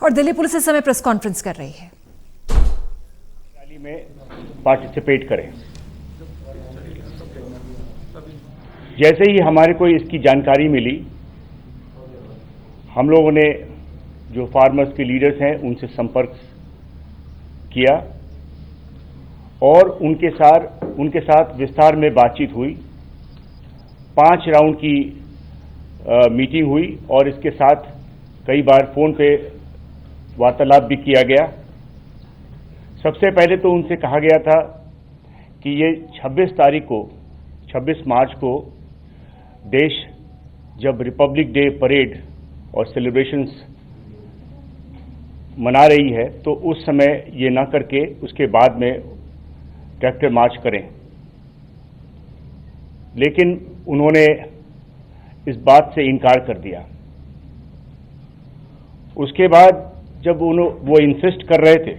और दिल्ली पुलिस इस समय प्रेस कॉन्फ्रेंस कर रही है। रैली में पार्टिसिपेट करें। जैसे ही हमारे को इसकी जानकारी मिली, हम लोगों ने जो फार्मर्स के लीडर्स हैं उनसे संपर्क किया और उनके साथ विस्तार में बातचीत हुई। 5 राउंड की मीटिंग हुई और इसके साथ कई बार फोन पे वार्तालाप भी किया गया। सबसे पहले तो उनसे कहा गया था कि ये 26 मार्च को देश जब रिपब्लिक डे परेड और सेलिब्रेशंस मना रही है तो उस समय ये ना करके उसके बाद में ट्रैक्टर मार्च करें। लेकिन उन्होंने इस बात से इनकार कर दिया। उसके बाद जब वो इंसिस्ट कर रहे थे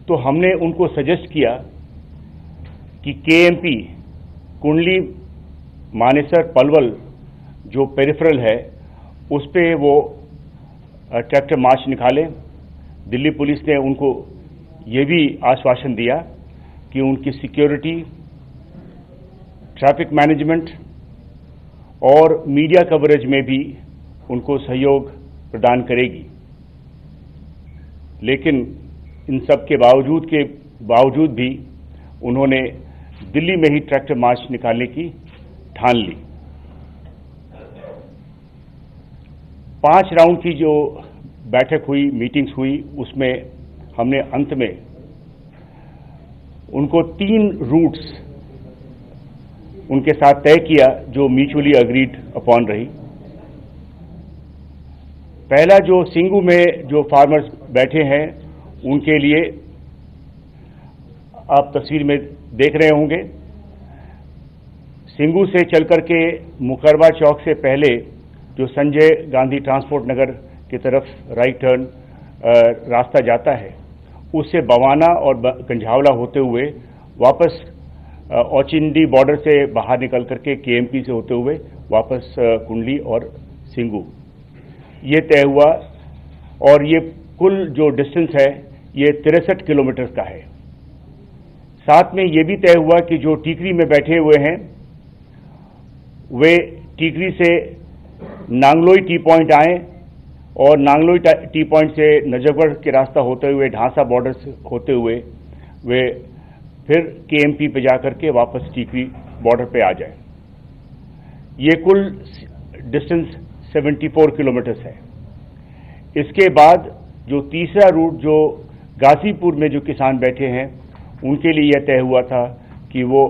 तो हमने उनको सजेस्ट किया कि केएमपी कुंडली मानेसर पलवल जो पेरिफेरल है उस पे वो ट्रैक्टर मार्च निकालें। दिल्ली पुलिस ने उनको ये भी आश्वासन दिया कि उनकी सिक्योरिटी, ट्रैफिक मैनेजमेंट और मीडिया कवरेज में भी उनको सहयोग प्रदान करेगी। लेकिन इन सब के बावजूद भी उन्होंने दिल्ली में ही ट्रैक्टर मार्च निकालने की ठान ली। 5 राउंड की जो बैठक हुई, मीटिंग्स हुई, उसमें हमने अंत में उनको 3 रूट्स उनके साथ तय किया जो म्यूचुअली अग्रीड अपॉन रही। पहला जो सिंगू में जो फार्मर्स बैठे हैं उनके लिए आप तस्वीर में देख रहे होंगे, सिंगू से चल करके मुकरबा चौक से पहले जो संजय गांधी ट्रांसपोर्ट नगर की तरफ राइट टर्न रास्ता जाता है, उससे बवाना और गंझावला होते हुए वापस औचिंडी बॉर्डर से बाहर निकल करके केएमपी से होते हुए वापस कुंडली और सिंगू ये तय हुआ। और ये कुल जो डिस्टेंस है ये 63 किलोमीटर का है। साथ में ये भी तय हुआ कि जो टीकरी में बैठे हुए हैं वे टीकरी से नांगलोई टी पॉइंट आए और नांगलोई टी पॉइंट से नजफगढ़ के रास्ता होते हुए ढांसा बॉर्डर से होते हुए वे फिर केएमपी पे जाकर के वापस टीकरी बॉर्डर पे आ जाए। ये कुल डिस्टेंस 74 किलोमीटर है। इसके बाद जो तीसरा रूट जो गाजीपुर में जो किसान बैठे हैं उनके लिए यह तय हुआ था कि वो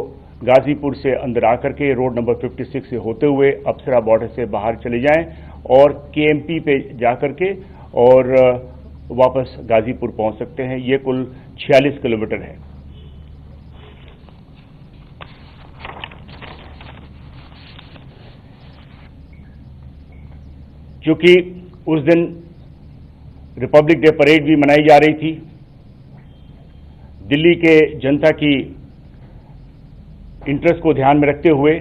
गाजीपुर से अंदर आकर के रोड नंबर 56 से होते हुए अप्सरा बॉर्डर से बाहर चले जाएं और केएमपी पे जाकर के और वापस गाजीपुर पहुंच सकते हैं। ये कुल 46 किलोमीटर है। क्योंकि उस दिन रिपब्लिक डे परेड भी मनाई जा रही थी, दिल्ली के जनता की इंटरेस्ट को ध्यान में रखते हुए,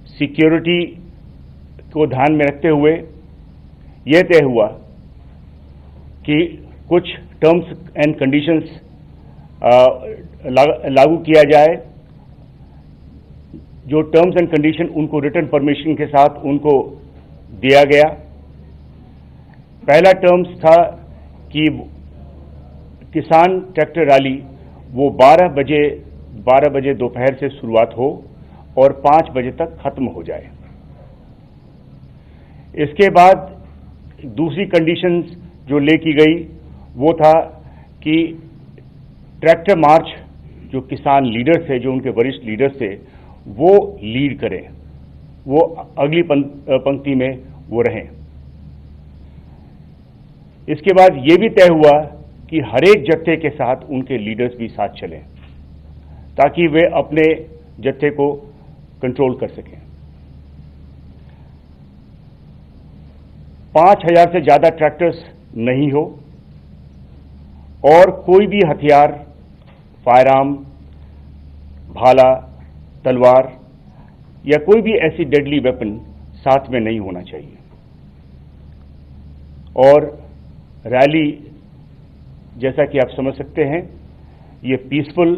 सिक्योरिटी को ध्यान में रखते हुए यह तय हुआ कि कुछ टर्म्स एंड कंडीशंस लागू किया जाए। जो टर्म्स एंड कंडीशन उनको रिटर्न परमिशन के साथ उनको दिया गया। पहला टर्म्स था कि किसान ट्रैक्टर रैली वो 12 बजे दोपहर से शुरुआत हो और 5 बजे तक खत्म हो जाए। इसके बाद दूसरी कंडीशन जो ले की गई वो था कि ट्रैक्टर मार्च जो किसान लीडर्स थे, जो उनके वरिष्ठ लीडर्स थे, वो लीड करें, वो अगली पंक्ति में वो रहें। इसके बाद ये भी तय हुआ कि हर एक जत्थे के साथ उनके लीडर्स भी साथ चलें ताकि वे अपने जत्थे को कंट्रोल कर सकें। 5000 से ज्यादा ट्रैक्टर्स नहीं हो और कोई भी हथियार, फायरआर्म, भाला, तलवार या कोई भी ऐसी डेडली वेपन साथ में नहीं होना चाहिए। और रैली, जैसा कि आप समझ सकते हैं, ये पीसफुल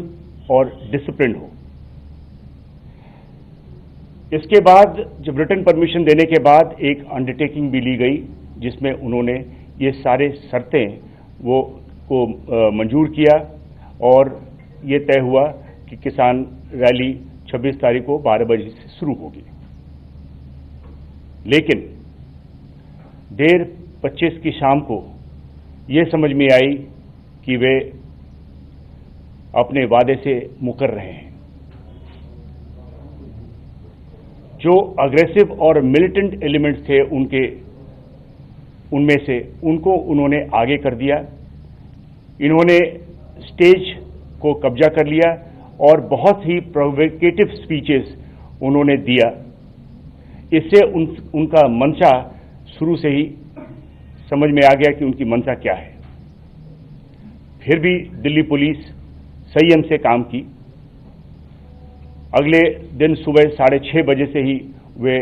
और डिसिप्लिन हो। इसके बाद जब रिटन परमिशन देने के बाद एक अंडरटेकिंग भी ली गई, जिसमें उन्होंने ये सारे शर्तें को मंजूर किया और ये तय हुआ कि किसान रैली 26 तारीख को 12 बजे से शुरू होगी। लेकिन 1:25 की शाम को ये समझ में आई कि वे अपने वादे से मुकर रहे हैं। जो अग्रेसिव और मिलिटेंट एलिमेंट्स थे उनमें से उनको उन्होंने आगे कर दिया। इन्होंने स्टेज को कब्जा कर लिया और बहुत ही प्रोवोकेटिव स्पीचेस उन्होंने दिया। इससे उनका मंशा शुरू से ही समझ में आ गया कि उनकी मंशा क्या है। फिर भी दिल्ली पुलिस संयम से काम की। अगले दिन सुबह 6:30 बजे से ही वे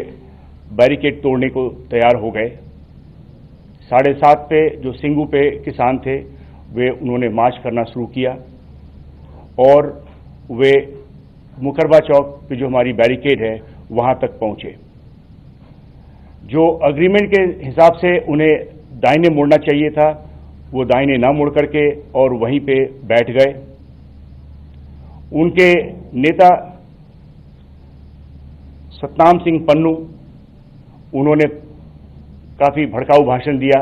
बैरिकेड तोड़ने को तैयार हो गए। 7:30 पे जो सिंगू पे किसान थे वे उन्होंने मार्च करना शुरू किया और वे मुकरबा चौक पे जो हमारी बैरिकेड है वहां तक पहुंचे। जो अग्रीमेंट के हिसाब से उन्हें दाहिने मुड़ना चाहिए था, वो दाहिने ना मुड़ करके और वहीं पे बैठ गए। उनके नेता सतनाम सिंह पन्नू, उन्होंने काफी भड़काऊ भाषण दिया,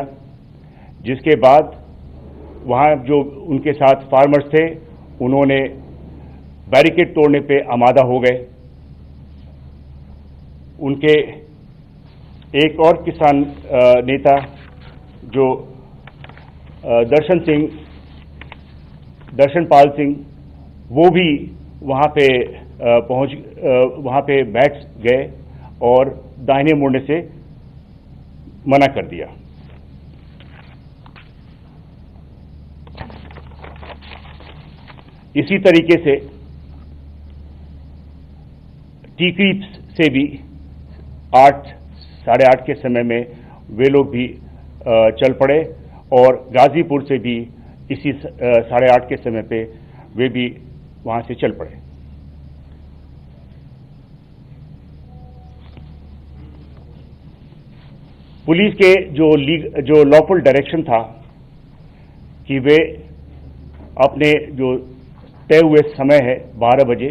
जिसके बाद वहां जो उनके साथ फार्मर्स थे उन्होंने बैरिकेड तोड़ने पे आमादा हो गए। उनके एक और किसान नेता जो दर्शनपाल सिंह, वो भी वहां पे बैठ गए और दाहिने मुड़ने से मना कर दिया। इसी तरीके से टीकरी से भी 8, साढ़े 8 के समय में वे लोग भी चल पड़े और गाजीपुर से भी इसी 8:30 के समय पे वे भी वहां से चल पड़े। पुलिस के जो लॉफुल डायरेक्शन था कि वे अपने जो तय हुए समय है 12 बजे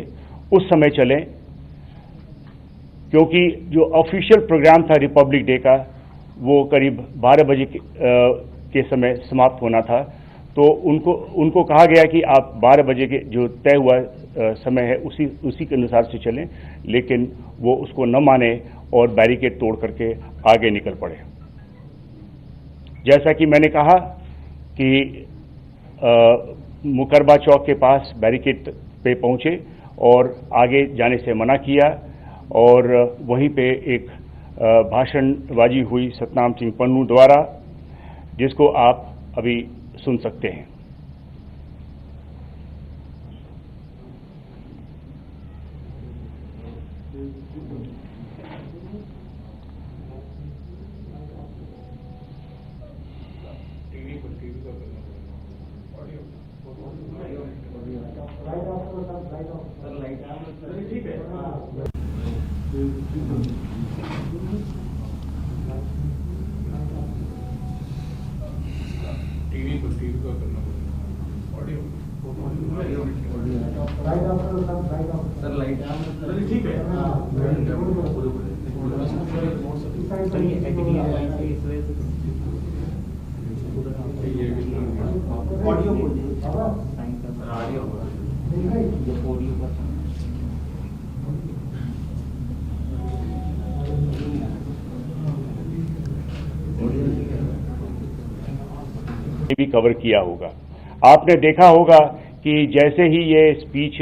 उस समय चलें, क्योंकि जो ऑफिशियल प्रोग्राम था रिपब्लिक डे का वो करीब 12 बजे के समय समाप्त होना था। तो उनको कहा गया कि आप 12 बजे के जो तय हुआ समय है उसी के अनुसार से चलें, लेकिन वो उसको न माने और बैरिकेड तोड़ करके आगे निकल पड़े। जैसा कि मैंने कहा कि मुकरबा चौक के पास बैरिकेड पे पहुंचे और आगे जाने से मना किया और वहीं पे एक भाषणबाजी हुई सतनाम सिंह पन्नू द्वारा, जिसको आप अभी सुन सकते हैं। टीवी का करना ऑडियो सर लाइट ठीक है। भी कवर किया होगा। आपने देखा होगा कि जैसे ही ये स्पीच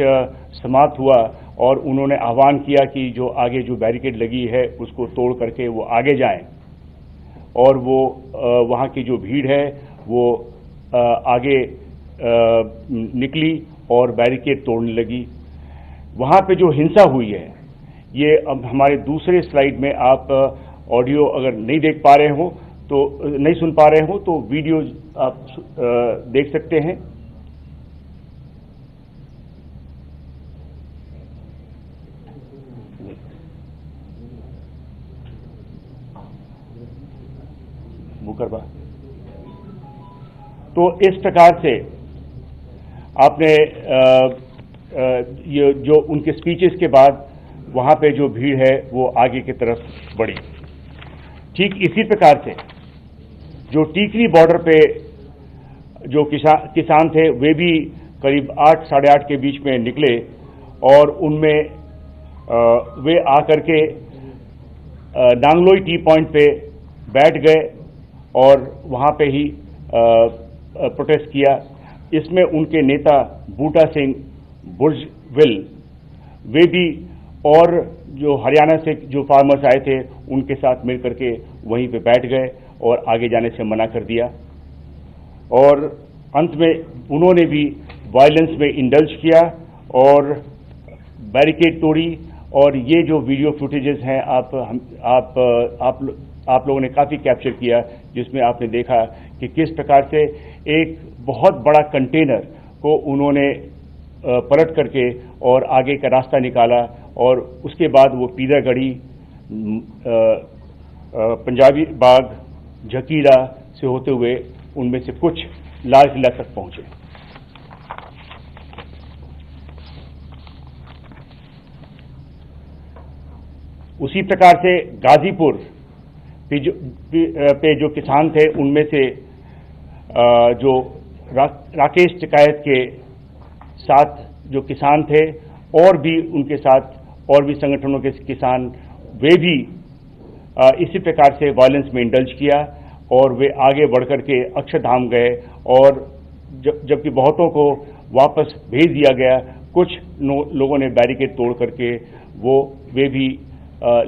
समाप्त हुआ और उन्होंने आह्वान किया कि जो आगे जो बैरिकेड लगी है उसको तोड़ करके वो आगे जाएं, और वो वहाँ की जो भीड़ है वो आगे निकली और बैरिकेड तोड़ने लगी। वहाँ पे जो हिंसा हुई है, ये अब हमारे दूसरे स्लाइड में आप ऑडियो अगर नहीं देख पा रहे हो तो नहीं सुन पा रहे हो तो वीडियो आप देख सकते हैं। मुकरबा, तो इस प्रकार से आपने ये जो उनके स्पीचेस के बाद वहां पे जो भीड़ है वो आगे की तरफ बढ़ी। ठीक इसी प्रकार से जो टीकरी बॉर्डर पे जो किसान थे वे भी करीब 8 साढ़े 8 के बीच में निकले और उनमें वे आकर के नांगलोई टी पॉइंट पे बैठ गए और वहां पे ही प्रोटेस्ट किया। इसमें उनके नेता बूटा सिंह बुर्जविल वे भी और जो हरियाणा से जो फार्मर्स आए थे उनके साथ मिलकर के वहीं पे बैठ गए और आगे जाने से मना कर दिया। और अंत में उन्होंने भी वायलेंस में इंडल्ज किया और बैरिकेड तोड़ी। और ये जो वीडियो फुटेजेस हैं आप लोगों ने काफ़ी कैप्चर किया, जिसमें आपने देखा कि किस प्रकार से एक बहुत बड़ा कंटेनर को उन्होंने पलट करके और आगे का रास्ता निकाला और उसके बाद वो पीरागढ़ी, पंजाबी बाग, झकीरा से होते हुए उनमें से कुछ लाल किला तक पहुंचे। उसी प्रकार से गाजीपुर पे जो किसान थे उनमें से जो राकेश टिकायत के साथ जो किसान थे और भी उनके साथ और भी संगठनों के किसान वे भी इसी प्रकार से वायलेंस में इंडल्ज किया और वे आगे बढ़कर के अक्षरधाम गए और जबकि बहुतों को वापस भेज दिया गया, कुछ लोगों ने बैरिकेड तोड़ करके वे भी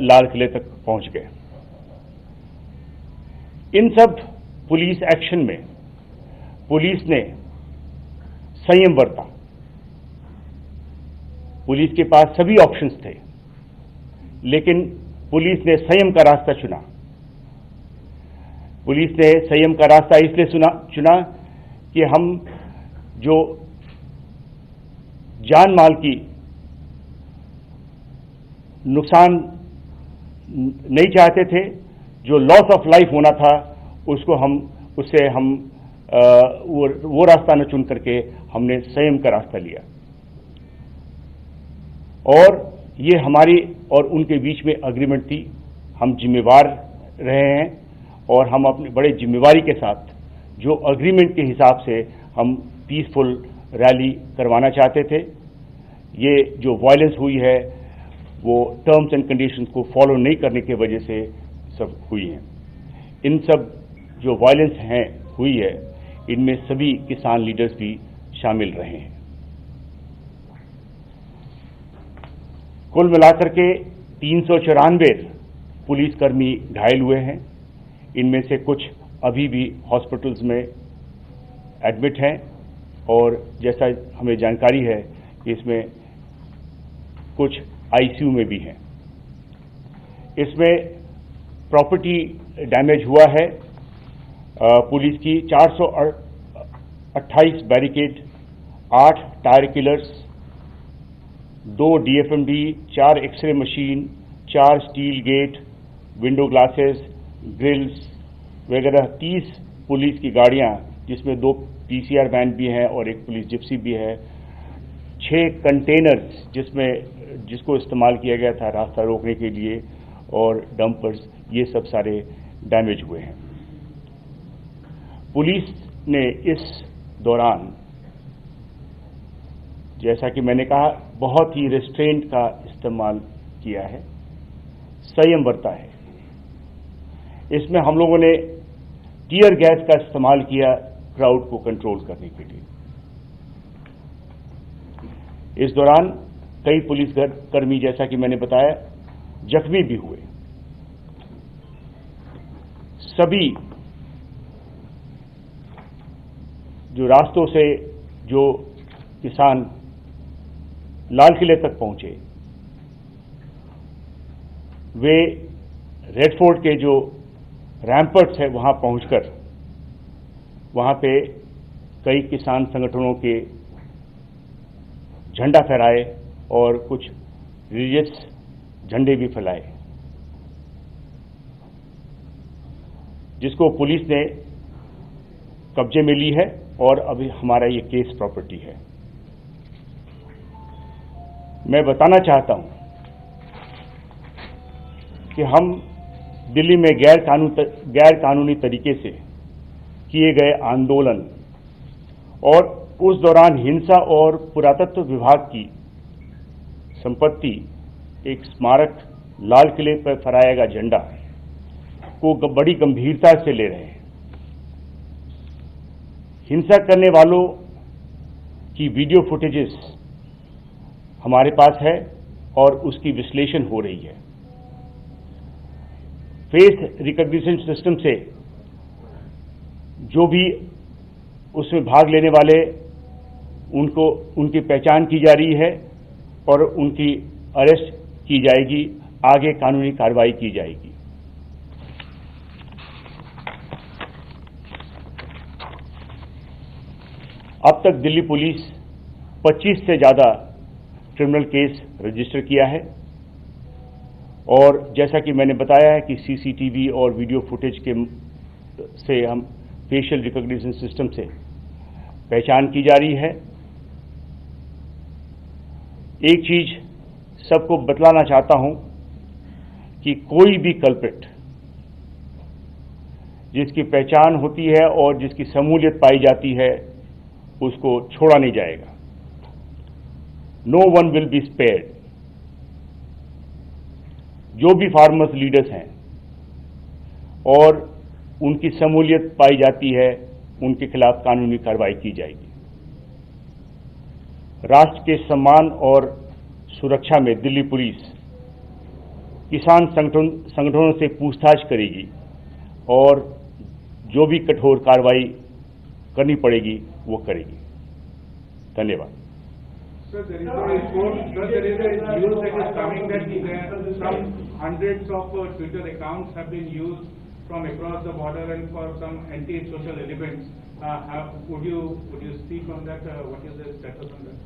लाल किले तक पहुंच गए। इन सब पुलिस एक्शन में पुलिस ने संयम बरता। पुलिस के पास सभी ऑप्शंस थे, लेकिन पुलिस ने संयम का रास्ता चुना। पुलिस ने संयम का रास्ता इसलिए चुना कि हम जो जान माल की नुकसान नहीं चाहते थे, जो लॉस ऑफ लाइफ होना था उससे हम वो रास्ता न चुन करके हमने संयम का रास्ता लिया। और ये हमारी और उनके बीच में अग्रीमेंट थी। हम जिम्मेवार रहे हैं और हम अपने बड़े जिम्मेवारी के साथ जो अग्रीमेंट के हिसाब से हम पीसफुल रैली करवाना चाहते थे। ये जो वायलेंस हुई है वो टर्म्स एंड कंडीशंस को फॉलो नहीं करने की वजह से सब हुई है। इन सब जो वायलेंस हुई है इनमें सभी किसान लीडर्स भी शामिल रहे हैं। कुल मिलाकर के 394 पुलिसकर्मी घायल हुए हैं। इनमें से कुछ अभी भी हॉस्पिटल्स में एडमिट हैं और जैसा हमें जानकारी है कि इसमें कुछ आईसीयू में भी हैं। इसमें प्रॉपर्टी डैमेज हुआ है पुलिस की 428 barricade, 8 tyre killers, 2 DFMD, 4 X ray machine, 4 steel gate, window glasses, grills वगैरह 30 पुलिस की गाड़ियां, जिसमें 2 पीसीआर वैन भी हैं और एक पुलिस जिप्सी भी है, 6 कंटेनर्स जिसको इस्तेमाल किया गया था रास्ता रोकने के लिए और डंपर्स, ये सब सारे डैमेज हुए हैं। पुलिस ने इस दौरान, जैसा कि मैंने कहा, बहुत ही रेस्ट्रेंट का इस्तेमाल किया है, संयम बरता है। इसमें हम लोगों ने टीयर गैस का इस्तेमाल किया क्राउड को कंट्रोल करने के लिए। इस दौरान कई पुलिसकर्मी, जैसा कि मैंने बताया, जख्मी भी हुए। सभी जो रास्तों से जो किसान लाल किले तक पहुंचे, वे रेड फोर्ट के जो रैम्पर्ट्स है वहां पहुंचकर वहां पे कई किसान संगठनों के झंडा फहराए और कुछ रिलीजियस झंडे भी फैलाए, जिसको पुलिस ने कब्जे में ली है और अभी हमारा ये केस प्रॉपर्टी है। मैं बताना चाहता हूं कि हम दिल्ली में गैर कानूनी तरीके से किए गए आंदोलन और उस दौरान हिंसा और पुरातत्व विभाग की संपत्ति, एक स्मारक लाल किले पर फहराया गया झंडा को बड़ी गंभीरता से ले रहे हैं। हिंसा करने वालों की वीडियो फुटेजेस हमारे पास है और उसकी विश्लेषण हो रही है। फेस रिकॉग्निशन सिस्टम से जो भी उसमें भाग लेने वाले उनकी पहचान की जा रही है और उनकी अरेस्ट की जाएगी, आगे कानूनी कार्रवाई की जाएगी। अब तक दिल्ली पुलिस 25 से ज्यादा क्रिमिनल केस रजिस्टर किया है और जैसा कि मैंने बताया है कि सीसीटीवी और वीडियो फुटेज से हम फेशियल रिकॉग्निशन सिस्टम से पहचान की जा रही है। एक चीज सबको बतलाना चाहता हूं कि कोई भी कल्प्रिट जिसकी पहचान होती है और जिसकी शमूलियत पाई जाती है उसको छोड़ा नहीं जाएगा। No one will be spared. जो भी फार्मर्स लीडर्स हैं और उनकी शमूलियत पाई जाती है उनके खिलाफ कानूनी कार्रवाई की जाएगी। राष्ट्र के सम्मान और सुरक्षा में दिल्ली पुलिस किसान संगठनों से पूछताछ करेगी और जो भी कठोर कार्रवाई करनी पड़ेगी वो करेगी। धन्यवाद। Sir, there is a report, sir, there is a news that is coming that some hundreds of Twitter accounts have been used from across the border and for some anti-social elements. Would you speak on that? What is the status on that?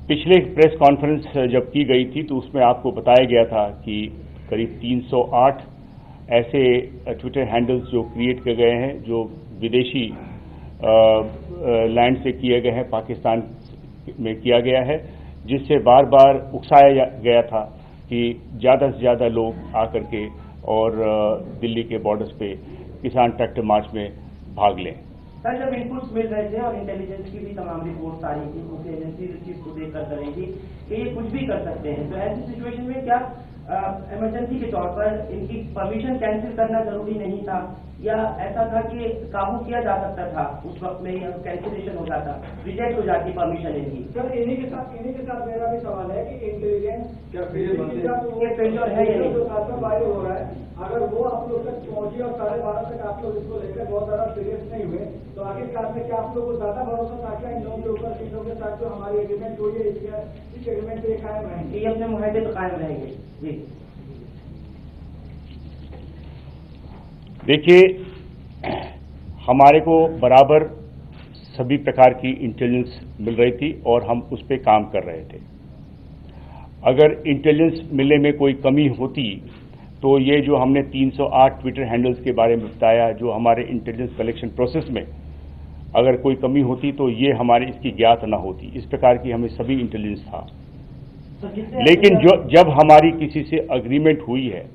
पिछले press conference जब की गई थी तो उसमें आपको बताया गया था कि करीब 308 ऐसे ट्विटर हैंडल्स जो क्रिएट किए गए हैं जो विदेशी लैंड से किए गए हैं, पाकिस्तान में किया गया है, जिससे बार बार उकसाया गया था कि ज़्यादा से ज़्यादा लोग आकर के और दिल्ली के बॉर्डर्स पे किसान ट्रैक्टर मार्च में भाग लें। सर, जब इनपुट्स मिल रहे थे और इंटेलिजेंस की भी तमाम रिपोर्ट आ रही थी, मुख्य एजेंसी इस चीज को देखकर करेंगी कि ये कुछ भी कर सकते हैं, तो ऐसी सिचुएशन में क्या इमरजेंसी के तौर पर इनकी परमिशन कैंसिल करना जरूरी नहीं था या ऐसा था कि काबू किया जा सकता था, उस वक्त में कैंसिलेशन हो जाता, रिजेक्ट हो जाती परमिशन इनकी? सर, इन्हीं के साथ मेरा भी सवाल है कि इंटेलिजेंस क्या फेलियर है या नहीं हो रहा है, अगर वो आप लोग तक पहुंची और 12:30 तक आप लोग इसको लेकर बहुत ज्यादा सीरियस नहीं हुए तो आखिरकार में क्या आप लोग को ज्यादा भरोसा था क्या इन लोगों के ऊपर, इन लोगों के साथ जो हमारी एग्रीमेंट हुई है इस एग्रीमेंट पे कायम रहेंगे? ये अपने मुआहदे पे कायम रहेंगे। जी देखिए, हमारे को बराबर सभी प्रकार की इंटेलिजेंस मिल रही थी और हम उस पर काम कर रहे थे। अगर इंटेलिजेंस मिलने में कोई कमी होती तो ये जो हमने 308 ट्विटर हैंडल्स के बारे में बताया, जो हमारे इंटेलिजेंस कलेक्शन प्रोसेस में अगर कोई कमी होती तो ये हमारे इसकी ज्ञात ना होती। इस प्रकार की हमें सभी इंटेलिजेंस था। लेकिन जब हमारी किसी से अग्रीमेंट हुई है,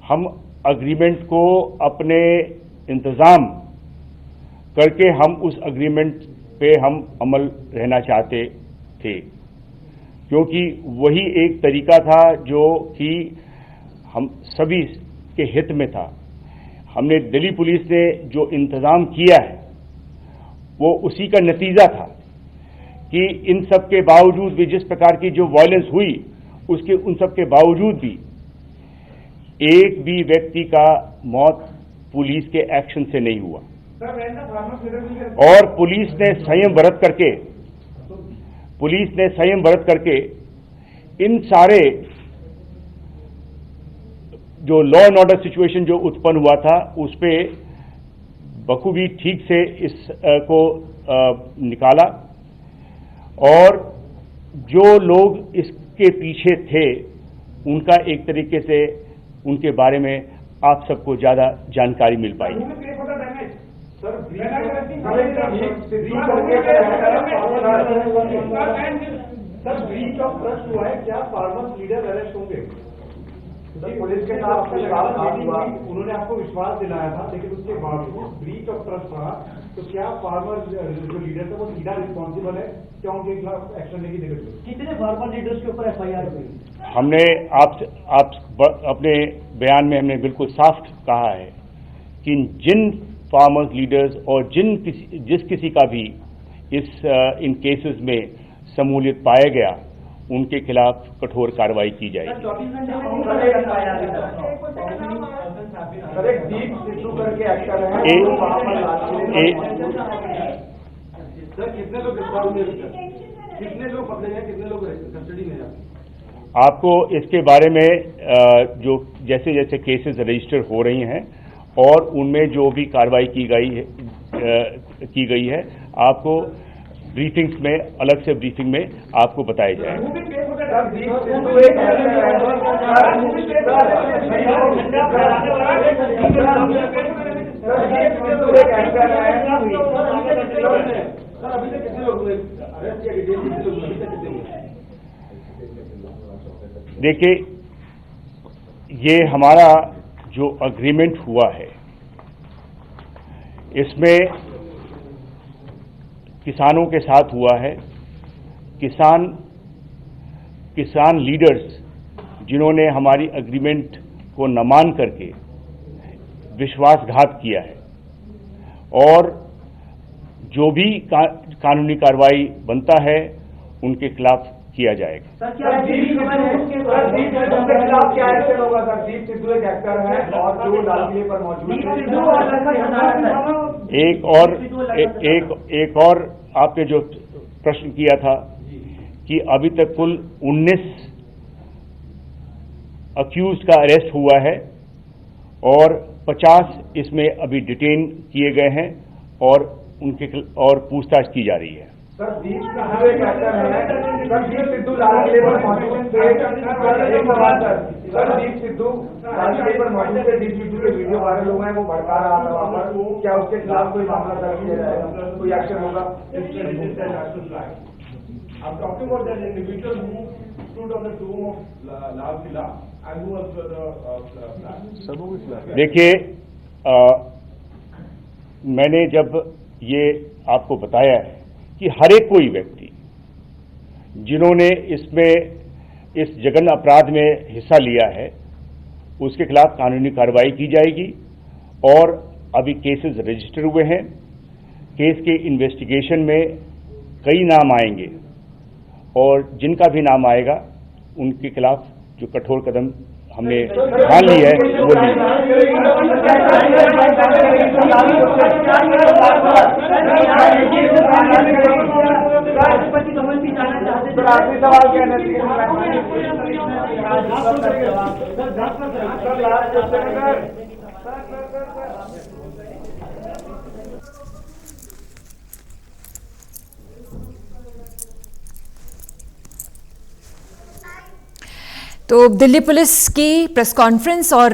हम अग्रीमेंट को अपने इंतजाम करके हम उस अग्रीमेंट पे हम अमल रहना चाहते थे, क्योंकि वही एक तरीका था जो कि हम सभी के हित में था। हमने दिल्ली पुलिस ने जो इंतजाम किया है वो उसी का नतीजा था कि इन सब के बावजूद भी, जिस प्रकार की जो वायलेंस हुई उसके उन सब के बावजूद भी एक भी व्यक्ति का मौत पुलिस के एक्शन से नहीं हुआ और पुलिस ने संयम बरत करके इन सारे जो लॉ एंड ऑर्डर सिचुएशन जो उत्पन्न हुआ था उस पे बखूबी ठीक से इस को निकाला, और जो लोग इसके पीछे थे उनका एक तरीके से उनके बारे में आप सबको ज्यादा जानकारी मिल पाई। सर ब्रीच ऑफ ट्रस्ट हुआ है, क्या फार्मर्स लीडर अरेस्ट होंगे? पुलिस के साथ हुआ, उन्होंने आपको विश्वास दिलाया था, लेकिन उसके बावजूद ब्रीच ऑफ ट्रस्ट रहा, तो क्या फार्मर्स जो लीडर थे वो सीधा रिस्पॉन्सिबल है? क्या उनके खिलाफ एक्शन लेगी जरूरत? कितने फार्मर लीडर्स के ऊपर FIR हुई? हमने आप अपने बयान में हमने बिल्कुल साफ कहा है कि जिन फार्मर्स लीडर्स और जिस किसी का भी इन केसेस में शमूलियत पाया गया उनके खिलाफ कठोर कार्रवाई की जाएगी। कितने लोग पकड़े गए, कितने लोग कस्टडी में हैं? आपको इसके बारे में जो जैसे जैसे केसेस रजिस्टर हो रही हैं और उनमें जो भी कार्रवाई की गई है आपको ब्रीफिंग्स में, अलग से ब्रीफिंग में आपको बताया जाएगा। देखिए, ये हमारा जो अग्रीमेंट हुआ है इसमें किसानों के साथ हुआ है। किसान लीडर्स जिन्होंने हमारी एग्रीमेंट को न मान करके विश्वासघात किया है, और जो भी कानूनी कार्रवाई बनता है उनके खिलाफ किया जाएगा। एक और आपने जो प्रश्न किया था कि अभी तक कुल 19 अक्यूज का अरेस्ट हुआ है और 50 इसमें अभी डिटेन किए गए हैं और पूछताछ की जा रही है। सर दीप सिद्धू लाल किले पर मौजूद थे, सर दीप सिद्धू लाल किले पर मौजूद थे, दीप सिद्धू के वीडियो वायरल हो गए, वो भड़का रहा था वहां पर, क्या उसके खिलाफ कोई मामला दर्ज किया जाएगा, कोई एक्शन होगा? I'm talking about that individual who stood on the tomb of Lal Killa and who was the देखिए, मैंने जब ये आपको बताया है कि हर एक कोई व्यक्ति जिन्होंने इस जघन्य अपराध में हिस्सा लिया है उसके खिलाफ कानूनी कार्रवाई की जाएगी, और अभी केसेस रजिस्टर हुए हैं। केस के इन्वेस्टिगेशन में कई नाम आएंगे और जिनका भी नाम आएगा उनके खिलाफ जो कठोर कदम हमने ठान ली है वो ली। तो दिल्ली पुलिस की प्रेस कॉन्फ्रेंस और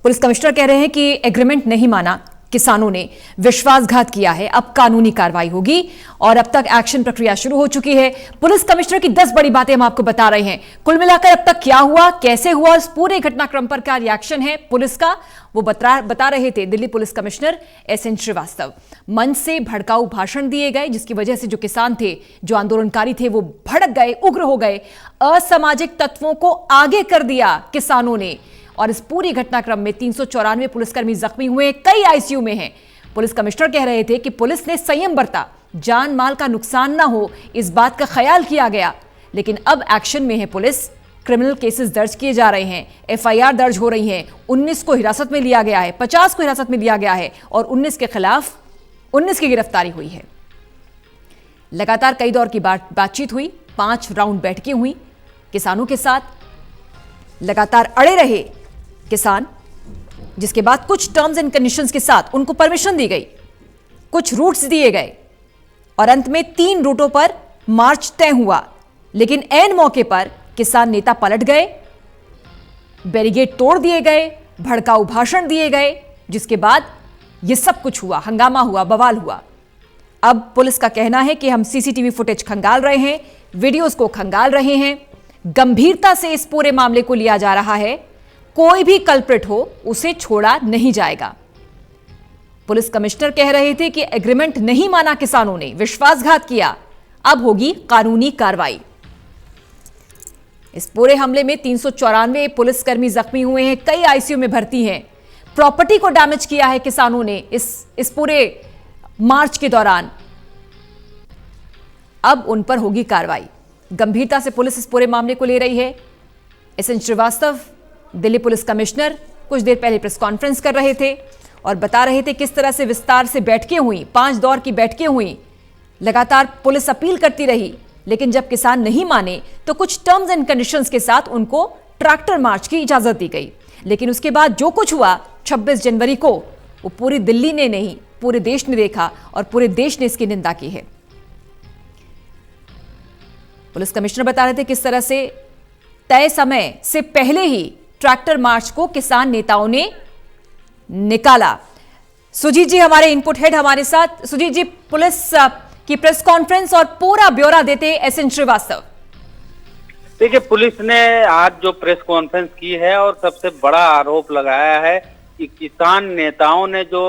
पुलिस कमिश्नर कह रहे हैं कि एग्रीमेंट नहीं माना, किसानों ने विश्वासघात किया है, अब कानूनी कार्रवाई होगी और अब तक एक्शन प्रक्रिया शुरू हो चुकी है। पुलिस कमिश्नर की 10 बड़ी बातें हम आपको बता रहे हैं। कुल मिलाकर अब तक क्या हुआ, कैसे हुआ, इस पूरे घटनाक्रम पर क्या रिएक्शन है पुलिस का, वो बता रहे थे Delhi police commissioner SN Srivastava. मंच से भड़काऊ भाषण दिए गए जिसकी वजह से जो किसान थे, जो आंदोलनकारी थे, वो भड़क गए, उग्र हो गए। असामाजिक तत्वों को आगे कर दिया किसानों ने, और इस पूरी घटनाक्रम में 394 पुलिसकर्मी जख्मी हुए, कई ICU में हैं। पुलिस कमिश्नर कह रहे थे कि पुलिस ने संयम बरता, जान माल का नुकसान ना हो इस बात का ख्याल किया गया, लेकिन अब एक्शन में है पुलिस। क्रिमिनल केसेस दर्ज किए जा रहे हैं, FIR दर्ज हो रही हैं। 19 को हिरासत में लिया गया है, 50 को हिरासत में लिया गया है और 19 के खिलाफ 19 की गिरफ्तारी हुई है। लगातार कई दौर की बातचीत हुई, 5 राउंड बैठकें हुई किसानों के साथ, लगातार अड़े रहे किसान, जिसके बाद कुछ टर्म्स एंड कंडीशंस के साथ उनको परमिशन दी गई, कुछ रूट्स दिए गए और अंत में 3 रूटों पर मार्च तय हुआ। लेकिन ऐन मौके पर किसान नेता पलट गए, बैरिकेड तोड़ दिए गए, भड़काऊ भाषण दिए गए, जिसके बाद यह सब कुछ हुआ, हंगामा हुआ, बवाल हुआ। अब पुलिस का कहना है कि हम सीसीटीवी फुटेज खंगाल रहे हैं, वीडियोस को खंगाल रहे हैं, गंभीरता से इस पूरे मामले को लिया जा रहा है, कोई भी कल्प्रिट हो उसे छोड़ा नहीं जाएगा। पुलिस कमिश्नर कह रहे थे कि एग्रीमेंट नहीं माना किसानों ने, विश्वासघात किया, अब होगी कानूनी कार्रवाई। इस पूरे हमले में 394 पुलिसकर्मी जख्मी हुए हैं, कई आईसीयू में भर्ती हैं। प्रॉपर्टी को डैमेज किया है किसानों ने इस पूरे मार्च के दौरान। अब उन पर होगी कार्रवाई। गंभीरता से पुलिस इस पूरे मामले को ले रही है। SN Srivastava, Delhi police commissioner, कुछ देर पहले प्रेस कॉन्फ्रेंस कर रहे थे और बता रहे थे किस तरह से विस्तार से बैठकें हुई, 5 दौर की बैठकें हुई। लगातार पुलिस अपील करती रही, लेकिन जब किसान नहीं माने तो कुछ टर्म्स एंड कंडीशंस के साथ उनको ट्रैक्टर मार्च की इजाजत दी गई। लेकिन उसके बाद जो कुछ हुआ 26 जनवरी को, वो पूरी दिल्ली ने नहीं, पूरे देश ने देखा और पूरे देश ने इसकी निंदा की है। पुलिस कमिश्नर बता रहे थे किस तरह से तय समय से पहले ही ट्रैक्टर मार्च को किसान नेताओं ने निकाला। सुजीत जी हमारे इनपुट हेड हमारे साथ। सुजीत जी, पुलिस की प्रेस कॉन्फ्रेंस और पूरा ब्यौरा देते एसएन श्रीवास्तव। देखिए, पुलिस ने आज जो प्रेस कॉन्फ्रेंस की है और सबसे बड़ा आरोप लगाया है कि किसान नेताओं ने जो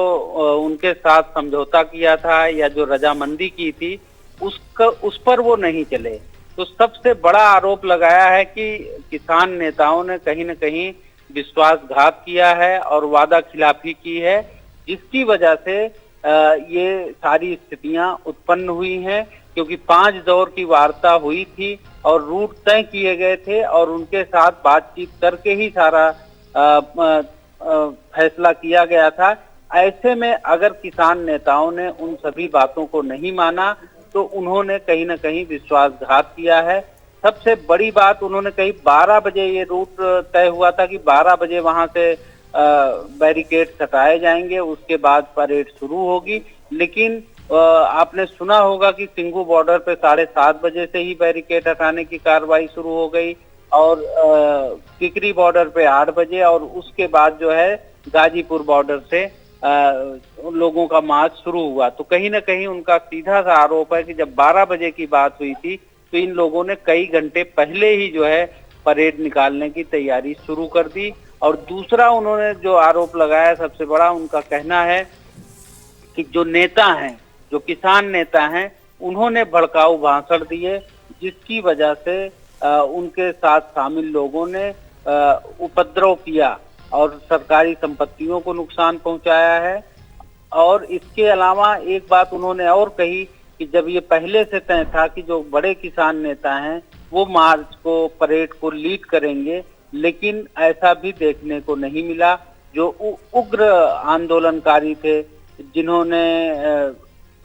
उनके साथ समझौता किया था या जो रजामंदी की थी उस पर वो नहीं चले। तो सबसे बड़ा आरोप लगाया है कि किसान नेताओं ने कहीं न कहीं विश्वासघात किया है और वादा खिलाफी की है, जिसकी वजह से ये सारी स्थितियां उत्पन्न हुई हैं। क्योंकि 5 दौर की वार्ता हुई थी और रूट तय किए गए थे और उनके साथ बातचीत करके ही सारा फैसला किया गया था। ऐसे में अगर किसान नेताओं ने उन सभी बातों को नहीं माना तो उन्होंने कहीं न कहीं विश्वासघात किया है। सबसे बड़ी बात उन्होंने कही, 12 बजे ये रूट तय हुआ था कि 12 बजे वहां से बैरिकेड हटाए जाएंगे, उसके बाद परेड शुरू होगी। लेकिन आपने सुना होगा कि सिंघू बॉर्डर पे 7:30 बजे से ही बैरिकेड हटाने की कार्रवाई शुरू हो गई और टिकरी बॉर्डर पे 8 बजे और उसके बाद जो है गाजीपुर बॉर्डर से लोगों का मार्च शुरू हुआ। तो कहीं ना कहीं उनका सीधा सा आरोप है कि जब 12 बजे की बात हुई थी तो इन लोगों ने कई घंटे पहले ही जो है परेड निकालने की तैयारी शुरू कर दी। और दूसरा उन्होंने जो आरोप लगाया, सबसे बड़ा उनका कहना है कि जो नेता हैं, जो किसान नेता हैं, उन्होंने भड़काऊ भाषण दिए, जिसकी वजह से उनके साथ शामिल लोगों ने उपद्रव किया और सरकारी संपत्तियों को नुकसान पहुंचाया है। और इसके अलावा एक बात उन्होंने और कही कि जब ये पहले से तय था कि जो बड़े किसान नेता हैं वो मार्च को, परेड को लीड करेंगे, लेकिन ऐसा भी देखने को नहीं मिला। जो उग्र आंदोलनकारी थे, जिन्होंने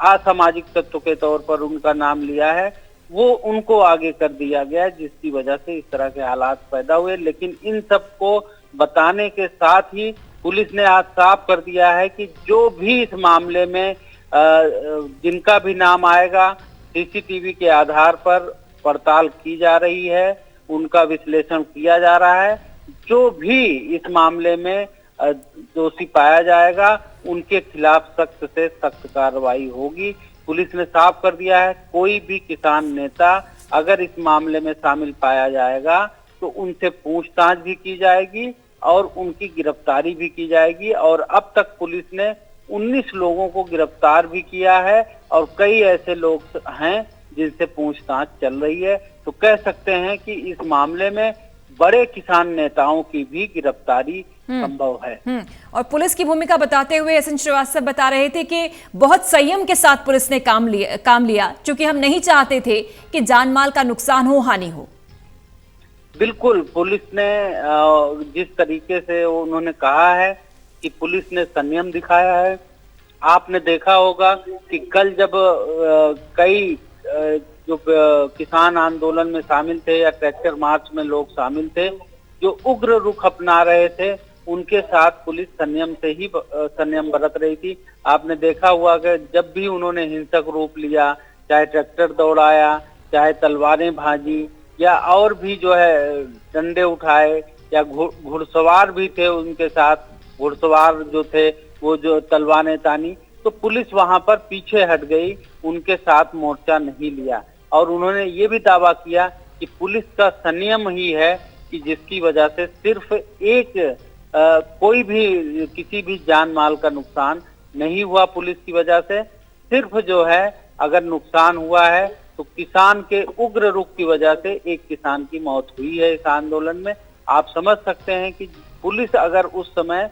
असामाजिक तत्व के तौर पर उनका नाम लिया है, वो उनको आगे कर दिया गया, जिसकी वजह से इस तरह के हालात पैदा हुए। लेकिन इन सब को बताने के साथ ही पुलिस ने आज साफ कर दिया है कि जो भी इस मामले में जिनका भी नाम आएगा, सीसीटीवी के आधार पर पड़ताल की जा रही है, उनका विश्लेषण किया जा रहा है। जो भी इस मामले में दोषी पाया जाएगा उनके खिलाफ सख्त से सख्त कार्रवाई होगी। पुलिस ने साफ कर दिया है, कोई भी किसान नेता अगर इस मामले में शामिल पाया जाएगा तो उनसे पूछताछ भी की जाएगी और उनकी गिरफ्तारी भी की जाएगी। और अब तक पुलिस ने 19 लोगों को गिरफ्तार भी किया है और कई ऐसे लोग हैं जिनसे पूछताछ चल रही है। तो कह सकते हैं कि इस मामले में बड़े किसान नेताओं की भी गिरफ्तारी संभव है। और पुलिस की भूमिका बताते हुए एसएन श्रीवास्तव बता रहे थे कि बहुत संयम के साथ पुलिस ने काम लिया, क्योंकि हम नहीं चाहते थे कि जान माल का नुकसान हो, हानि हो। बिल्कुल, पुलिस ने जिस तरीके से उन्होंने कहा है कि पुलिस ने संयम दिखाया है। आपने देखा होगा कि कल जब कई जो किसान आंदोलन में शामिल थे या ट्रैक्टर मार्च में लोग शामिल थे, जो उग्र रुख अपना रहे थे, उनके साथ पुलिस संयम बरत रही थी। आपने देखा हुआ कि जब भी उन्होंने हिंसक रूप लिया, चाहे ट्रैक्टर दौड़ाया, चाहे तलवारें भाजी या और भी जो है डंडे उठाए, या घुड़सवार भी थे उनके साथ, घुड़सवार जो थे वो जो तलवारें तानी, तो पुलिस वहां पर पीछे हट गई, उनके साथ मोर्चा नहीं लिया। और उन्होंने ये भी दावा किया कि पुलिस का संयम ही है कि जिसकी वजह से सिर्फ कोई भी किसी भी जान माल का नुकसान नहीं हुआ पुलिस की वजह से। सिर्फ जो है अगर नुकसान हुआ है तो किसान के उग्र रुख की वजह से एक किसान की मौत हुई है इस आंदोलन में। आप समझ सकते हैं कि पुलिस अगर उस समय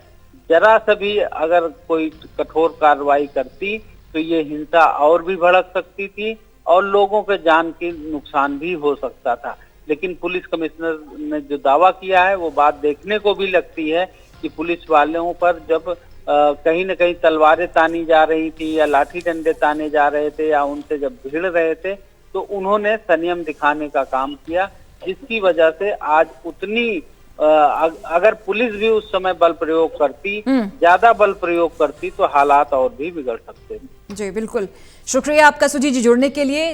जरा सा भी अगर कोई कठोर कार्रवाई करती तो ये हिंसा और भी भड़क सकती थी और लोगों के जान के नुकसान भी हो सकता था। लेकिन पुलिस कमिश्नर ने जो दावा किया है वो बात देखने को भी लगती है कि पुलिस वालों पर जब कहीं न कहीं तलवारें तानी जा रही थी या लाठी डंडे ताने जा रहे थे या उनसे जब भिड़ रहे थे तो उन्होंने संयम दिखाने का काम किया, जिसकी वजह से आज उतनी अगर पुलिस भी उस समय बल प्रयोग करती, ज्यादा बल प्रयोग करती तो हालात और भी बिगड़ सकते थे। जी बिल्कुल, शुक्रिया आपका सुजीत जी जुड़ने के लिए।